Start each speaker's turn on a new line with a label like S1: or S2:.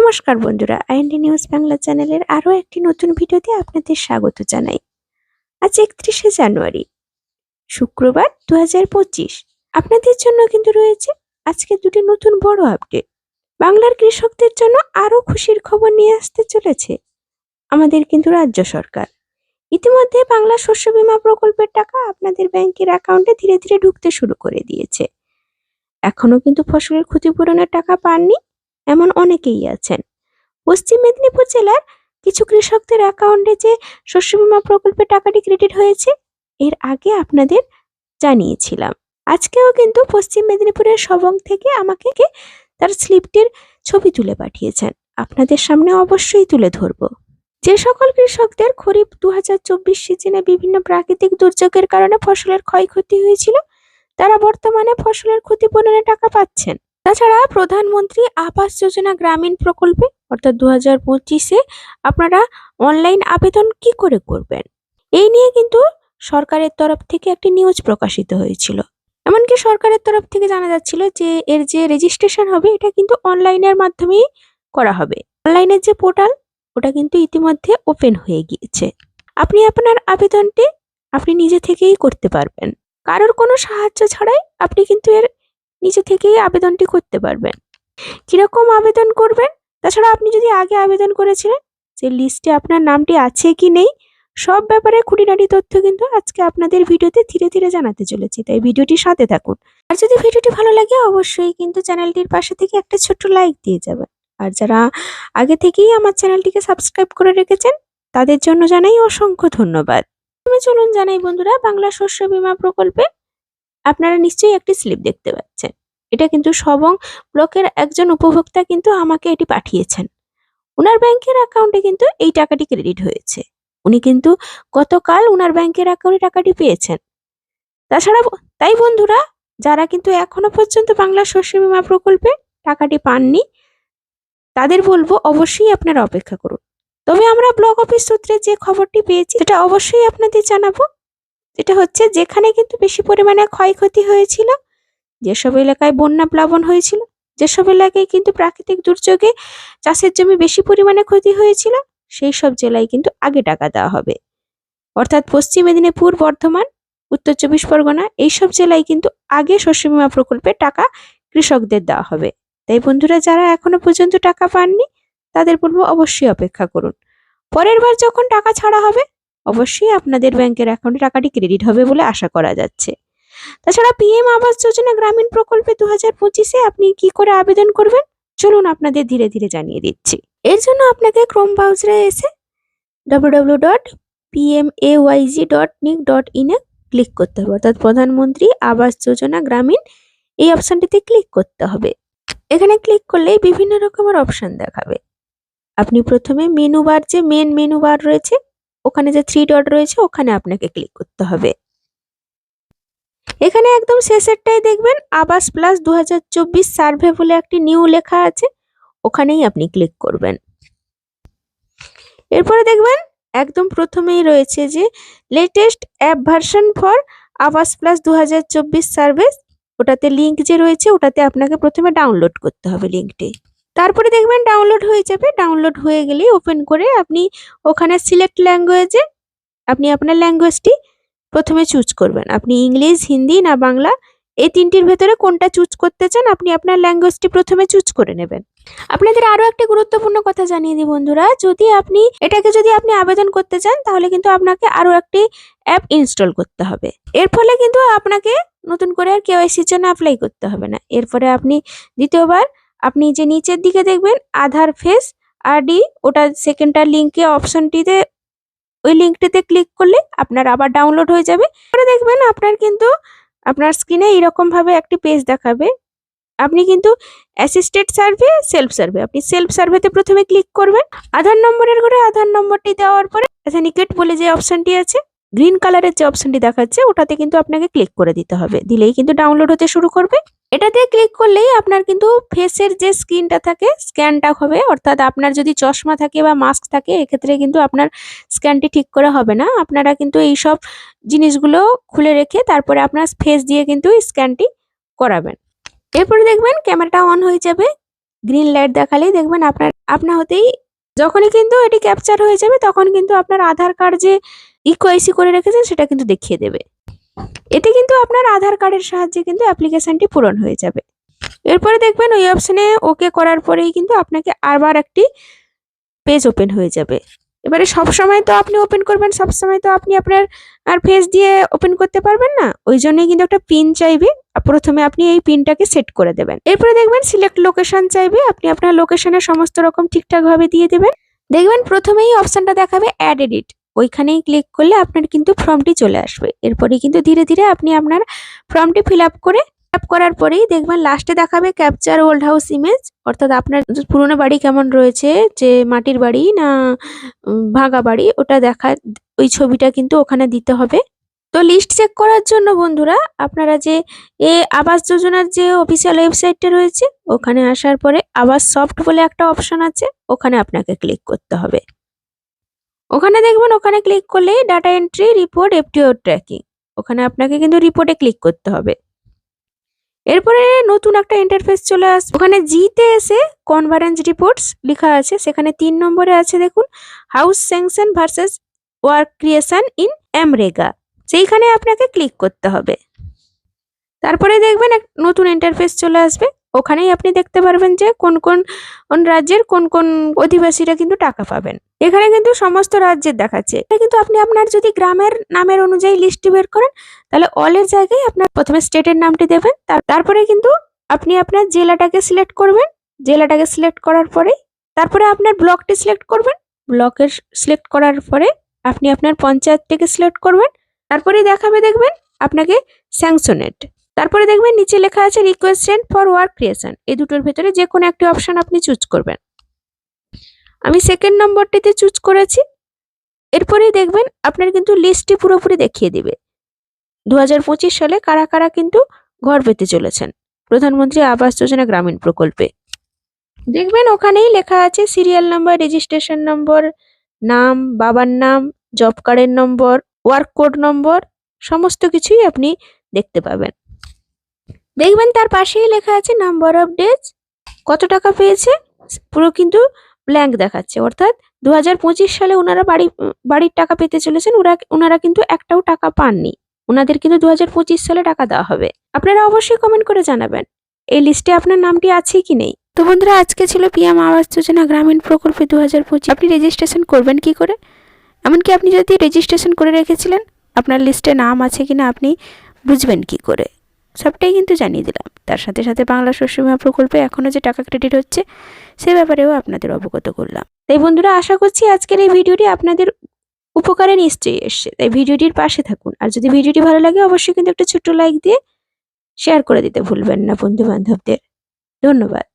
S1: নমস্কার বন্ধুরা, IND news Bangla চ্যানেলের আরো একটি নতুন ভিডিওতে আপনাদের স্বাগত জানাই। আজ 31শে জানুয়ারি, শুক্রবার 2025। আপনাদের জন্য কিন্তু রয়েছে আজকে দুটি নতুন বড় আপডেট। বাংলার কৃষকদের জন্য আরো খুশির খবর নিয়ে আসতে চলেছে আমাদের কিন্তু রাজ্য সরকার। ইতিমধ্যে বাংলা শস্য বীমা প্রকল্পের টাকা আপনাদের ব্যাংকের অ্যাকাউন্টে ধীরে ধীরে ঢুকতে শুরু করে দিয়েছে। এখনো কিন্তু ফসলের ক্ষতিপূরণের টাকা পাননি এমন অনেকেই আছেন। পশ্চিম মেদিনীপুর জেলার কিছু কৃষকদের অ্যাকাউন্টে যে শস্য বীমা প্রকল্পের টাকাটি ক্রেডিট হয়েছে, এর আগে আপনাদের জানিয়েছিলাম। আজকেও কিন্তু পশ্চিম মেদিনীপুরের সবং থেকে আমাকে তার স্লিপটির ছবি তুলে পাঠিয়েছেন, আপনাদের সামনে অবশ্যই তুলে ধরব। যে সকল কৃষকদের খরিফ 2024 সিজনে বিভিন্ন প্রাকৃতিক দুর্যোগের কারণে ফসলের ক্ষয়ক্ষতি হয়েছিল, তারা বর্তমানে ফসলের ক্ষতিপূরণের টাকা পাচ্ছেন। তাছাড়া প্রধানমন্ত্রী আবাস যোজনা গ্রামীণ প্রকল্পে অর্থাৎ 2025-এ আপনারা অনলাইন আবেদন কি করে করবেন, এই নিয়ে কিন্তু সরকারের তরফ থেকে একটি নিউজ প্রকাশিত হয়েছিল। এমনকি সরকারের তরফ থেকে জানা যাচ্ছিল যে এর যে রেজিস্ট্রেশন হবে এটা কিন্তু অনলাইনের মাধ্যমেই করা হবে। অনলাইনের যে পোর্টাল ওটা কিন্তু ইতিমধ্যে ওপেন হয়ে গিয়েছে। আপনি আপনার আবেদনটি আপনি নিজে থেকেই করতে পারবেন, কারোর কোনো সাহায্য ছাড়াই আপনি কিন্তু এর নিজে থেকেই আবেদনটি করতে পারবেন। কিরকম আবেদন করবেন, তাছাড়া আপনি যদি আগে আবেদন করেছিলেন যে লিস্টে আপনার নামটি আছে কি নেই, সব ব্যাপারে খুঁটিনাটি তথ্য কিন্তু আজকে আপনাদের ভিডিওতে ধীরে ধীরে জানাতে চলেছি, তাই ভিডিওটির সাথে থাকুন। আর যদি ভিডিওটি ভালো লাগে অবশ্যই কিন্তু চ্যানেলটির পাশে থেকে একটা ছোট্ট লাইক দিয়ে যাবেন। আর যারা আগে থেকেই আমার চ্যানেলটিকে সাবস্ক্রাইব করে রেখেছেন তাদের জন্য জানাই অসংখ্য ধন্যবাদ। চলুন জানাই বন্ধুরা, বাংলা শস্য বীমা প্রকল্পে আপনারা নিশ্চয়ই একটি স্লিপ দেখতে পাচ্ছেন। এটা কিন্তু সবং ব্লকের একজন উপভোক্তা কিন্তু আমাকে এটি পাঠিয়েছেন। উনার ব্যাংকের অ্যাকাউন্টে কিন্তু এই টাকাটি ক্রেডিট হয়েছে। উনি কিন্তু গতকাল উনার ব্যাংকের অ্যাকাউন্টে টাকাটি পেয়েছেন। তাছাড়া তাই বন্ধুরা, যারা কিন্তু এখনো পর্যন্ত বাংলা শস্য বীমা প্রকল্পে টাকাটি পাননি তাদের বলবো অবশ্যই আপনারা অপেক্ষা করুন। তবে আমরা ব্লক অফিস সূত্রে যে খবরটি পেয়েছি সেটা অবশ্যই আপনাদের জানাবো। এটা হচ্ছে যেখানে কিন্তু বেশি পরিমাণে ক্ষয়ক্ষতি হয়েছিল, যেসব এলাকায় বন্যা প্লাবন হয়েছিল, যেসব এলাকায় কিন্তু প্রাকৃতিক দুর্যোগে চাষের জমি বেশি পরিমাণে ক্ষতি হয়েছিল, সেই সব জেলায় কিন্তু আগে টাকা দেওয়া হবে। অর্থাৎ পশ্চিম মেদিনীপুর, বর্ধমান, উত্তর 24 পরগনা এইসব জেলায় কিন্তু আগে শস্য বীমা প্রকল্পের টাকা কৃষকদের দেওয়া হবে। তাই বন্ধুরা, যারা এখনো পর্যন্ত টাকা পাননি তাদের বলবো অবশ্যই অপেক্ষা করুন। পরের বার যখন টাকা ছাড়া হবে অবশ্যই আপনাদের ব্যাংকের অ্যাকাউন্টে টাকাটি ক্রেডিট হবে বলে আশা করা যাচ্ছে। তাছাড়া পিএম আবাস যোজনা গ্রামীণ প্রকল্পে 2025-এ আপনি কি করে আবেদন করবেন চলুন আপনাদের ধীরে ধীরে জানিয়ে দিচ্ছি। এর জন্য আপনাকে ক্রোম ব্রাউজারে এসে www.pmayg.nic.in এ ক্লিক করতে হবে, অর্থাৎ প্রধানমন্ত্রী আবাস যোজনা গ্রামীণ এই অপশনটিতে ক্লিক করতে হবে। এখানে ক্লিক করলেই বিভিন্ন রকমের অপশন দেখাবে। আপনি প্রথমে মেনু বার, যে মেন মেনু বার রয়েছে ওখানে যে 3 ডট রয়েছে ওখানে আপনাকে ক্লিক করতে হবে। এখানে একদম শেষেরটাই দেখবেন আবাস প্লাস 2024 সার্ভে বলে একটি নিউ লেখা আছে, ওখানেই আপনি ক্লিক করবেন। এরপরে দেখবেন একদম প্রথমেই রয়েছে যে লেটেস্ট অ্যাপ ভার্সন ফর আবাস প্লাস 2024 সার্ভিস, ওটাতে লিঙ্ক যে রয়েছে ওটাতে আপনাকে প্রথমে ডাউনলোড করতে হবে লিঙ্কটি। তারপরে দেখবেন ডাউনলোড হয়ে যাবে। ডাউনলোড হয়ে গেলে ওপেন করে আপনি ওখানে সিলেক্ট ল্যাঙ্গুয়েজে আপনি আপনার ল্যাঙ্গুয়েজটি প্রথমে চুজ করবেন। আপনি ইংলিশ, হিন্দি না বাংলা এই তিনটির ভেতরে কোনটা চুজ করতে চান আপনি আপনার ল্যাঙ্গুয়েজটি প্রথমে চুজ করে নেবেন। আপনাদের আরো একটি গুরুত্বপূর্ণ কথা জানিয়ে দিই বন্ধুরা, যদি আপনি আবেদন করতে চান তাহলে কিন্তু আপনাকে আরো একটি অ্যাপ ইনস্টল করতে হবে। এর ফলে কিন্তু আপনাকে নতুন করে আর কেওয়াইসির জন্য অ্যাপ্লাই করতে হবে না। এরপরে আপনি দ্বিতীয়বার আপনি যে নিচের দিকে দেখবেন আধার ফেস আরডি, ওটা সেকেন্ডটার লিঙ্কে অপশনটিতে ওই লিঙ্কটিতে ক্লিক করলে আপনার আবার ডাউনলোড হয়ে যাবে। পরে দেখবেন আপনার কিন্তু আপনার স্ক্রিনে এরকম ভাবে একটি পেজ দেখাবে। আপনি কিন্তু অ্যাসিস্টেড সার্ভে, সেলফ সার্ভে, আপনি সেলফ সার্ভেতে প্রথমে ক্লিক করবেন। আধার নম্বরের ঘরে আধার নম্বরটি দেওয়ার পরে অ্যাথেন্টিকেট বলে যে অপশনটি আছে, গ্রিন কালারের যে অপশনটি দেখাচ্ছে ওটাতে কিন্তু আপনাকে ক্লিক করে দিতে হবে। দিলেই কিন্তু ডাউনলোড হতে শুরু করবে। এটাতে ক্লিক করলেই আপনার কিন্তু ফেসের যে স্ক্রিনটা থাকে স্ক্যানটা হবে, অর্থাৎ আপনার যদি চশমা থাকে বা মাস্ক থাকে এক্ষেত্রে কিন্তু আপনার স্ক্যানটি ঠিক করে হবে না। আপনারা কিন্তু এই সব জিনিসগুলো খুলে রেখে তারপরে আপনার ফেস দিয়ে কিন্তু স্ক্যানটি করাবেন। এরপরে দেখবেন ক্যামেরাটা অন হয়ে যাবে, গ্রিন লাইট দেখালেই দেখবেন আপনার আপনা হতেই যখনই কিন্তু এটি ক্যাপচার হয়ে যাবে তখন কিন্তু আপনার আধার কার্ড যে ইকোআইসি করে রেখেছেন সেটা কিন্তু দেখিয়ে দেবে। এতে কিন্তু আপনার আধার কার্ডের সাহায্যে কিন্তু অ্যাপ্লিকেশনটি পূরণ হয়ে যাবে। এরপরে দেখবেন ওই অপশনে ওকে করার পরেই কিন্তু আপনাকে আবার একটি পেজ ওপেন হয়ে যাবে। এবারে সবসময় তো আপনি ওপেন করবেন, সবসময় তো আপনি আপনার ফেস দিয়ে ওপেন করতে পারবেন না, ওই জন্যই কিন্তু একটা পিন চাইবে। প্রথমে আপনি এই পিনটাকে সেট করে দেবেন। এরপরে দেখবেন সিলেক্ট লোকেশন চাইবে, আপনি আপনার লোকেশনের সমস্ত রকম ঠিকঠাক ভাবে দিয়ে দেবেন। দেখবেন প্রথমেই অপশনটা দেখাবে অ্যাড এডিট, ওইখানেই ক্লিক করলে আপনার কিন্তু ফর্মটি চলে আসবে। এরপরে কিন্তু ধীরে ধীরে আপনি আপনার ফর্মটি ফিল আপ করার পরেই দেখবেন লাস্টে দেখাবে ক্যাপচার ওল্ড হাউস ইমেজ, অর্থাৎ আপনার পুরোনো বাড়ি কেমন রয়েছে, যে মাটির বাড়ি না ভাঙা বাড়ি, ওটা ওই ছবিটা কিন্তু ওখানে দিতে হবে। তো লিস্ট চেক করার জন্য বন্ধুরা আপনারা যে আবাস যোজনার যে অফিসিয়াল ওয়েবসাইটটা রয়েছে ওখানে আসার পরে আবাস সফট বলে একটা অপশন আছে, ওখানে আপনাকে ক্লিক করতে হবে। ওখানে দেখবেন ওখানে ক্লিক করলে data entry report FTO tracking, ওখানে আপনাকে কিন্তু রিপোর্টে ক্লিক করতে হবে। এরপরে নতুন একটা ইন্টারফেস চলে আসবে, ওখানে জিতে এসে কনভারেন্স রিপোর্টস লেখা আছে, সেখানে 3 নম্বরে আছে দেখুন house sanction versus work creation in এমরেগা, সেইখানে আপনাকে ক্লিক করতে হবে। তারপরে দেখবেন নতুন ইন্টারফেস চলে আসবে, ওখানেই আপনি দেখতে পারবেন যে কোন কোন রাজ্যের কোন কোন অধিবাসীরা কিন্তু টাকা পাবেন। এখানে কিন্তু সমস্ত রাজ্যের দেখাচ্ছে। এটা কিন্তু আপনি আপনার যদি গ্রামের নামের অনুযায়ী লিস্টটি বের করেন তাহলে অলের জায়গায় আপনার প্রথমে স্টেটের নামটি দেবেন, তারপরে কিন্তু আপনি আপনার জেলাটাকে সিলেক্ট করবেন। জেলাটাকে সিলেক্ট করার পরে তারপরে আপনার ব্লকটি সিলেক্ট করবেন। ব্লকের সিলেক্ট করার পরে আপনি আপনার পঞ্চায়েতটিকে সিলেক্ট করবেন। তারপরে দেখাবে দেখবেন আপনাকে স্যাংশনেড, তারপরে দেখবেন নিচে লেখা আছে রিকোয়েস্ট ফর ওয়ার্ক ক্রিয়েশন, এই দুটোর ভেতরে যে কোনো একটি অপশন আপনি চুজ করবেন। আমি সেকেন্ড নম্বরটিতে চুজ করেছি। এরপরেই দেখবেন আপনার কিন্তু লিস্টটি পুরোপুরি দেখিয়ে দিবে 2025 সালে কারা কারা কিন্তু ঘর পেতে চলেছেন প্রধানমন্ত্রী আবাস যোজনা গ্রামীণ প্রকল্পে। দেখবেন ওখানেই লেখা আছে সিরিয়াল নাম্বার, রেজিস্ট্রেশন নম্বর, নাম, বাবার নাম, জব কার্ডের নম্বর, ওয়ার্ক কোড নম্বর, সমস্ত কিছুই আপনি দেখতে পাবেন। দেখবেন তার পাশেই লেখা আছে নাম্বার অফ ডেজ, কত টাকা পেয়েছে, পুরো কিন্তু ব্ল্যাঙ্ক দেখাচ্ছে, অর্থাৎ 2025 সালে ওনারা বাড়ির টাকা পেতে চলেছেন, ওনারা কিন্তু একটাও টাকা পাননি, ওনাদের কিন্তু 2025 সালে টাকা দেওয়া হবে। আপনারা অবশ্যই কমেন্ট করে জানাবেন এই লিস্টে আপনার নামটি আছে কি নেই। তো বন্ধুরা আজকে ছিল পিএম আবাস যোজনা গ্রামীণ প্রকল্পে 2025। আপনি রেজিস্ট্রেশন করবেন কি করে, এমনকি আপনি যদি রেজিস্ট্রেশন করে রেখেছিলেন আপনার লিস্টে নাম আছে কিনা আপনি বুঝবেন কি করে, সবটাই কিন্তু জানিয়ে দিলাম। তার সাথে সাথে বাংলা শস্য বীমা প্রকল্পে এখনও যে টাকা ক্রেডিট হচ্ছে সে ব্যাপারেও আপনাদের অবগত করলাম। তাই বন্ধুরা আশা করছি আজকের এই ভিডিওটি আপনাদের উপকারে নিশ্চয়ই এসছে, তাই ভিডিওটির পাশে থাকুন। আর যদি ভিডিওটি ভালো লাগে অবশ্যই কিন্তু একটা ছোট্ট লাইক দিয়ে শেয়ার করে দিতে ভুলবেন না বন্ধু বান্ধবদের। ধন্যবাদ।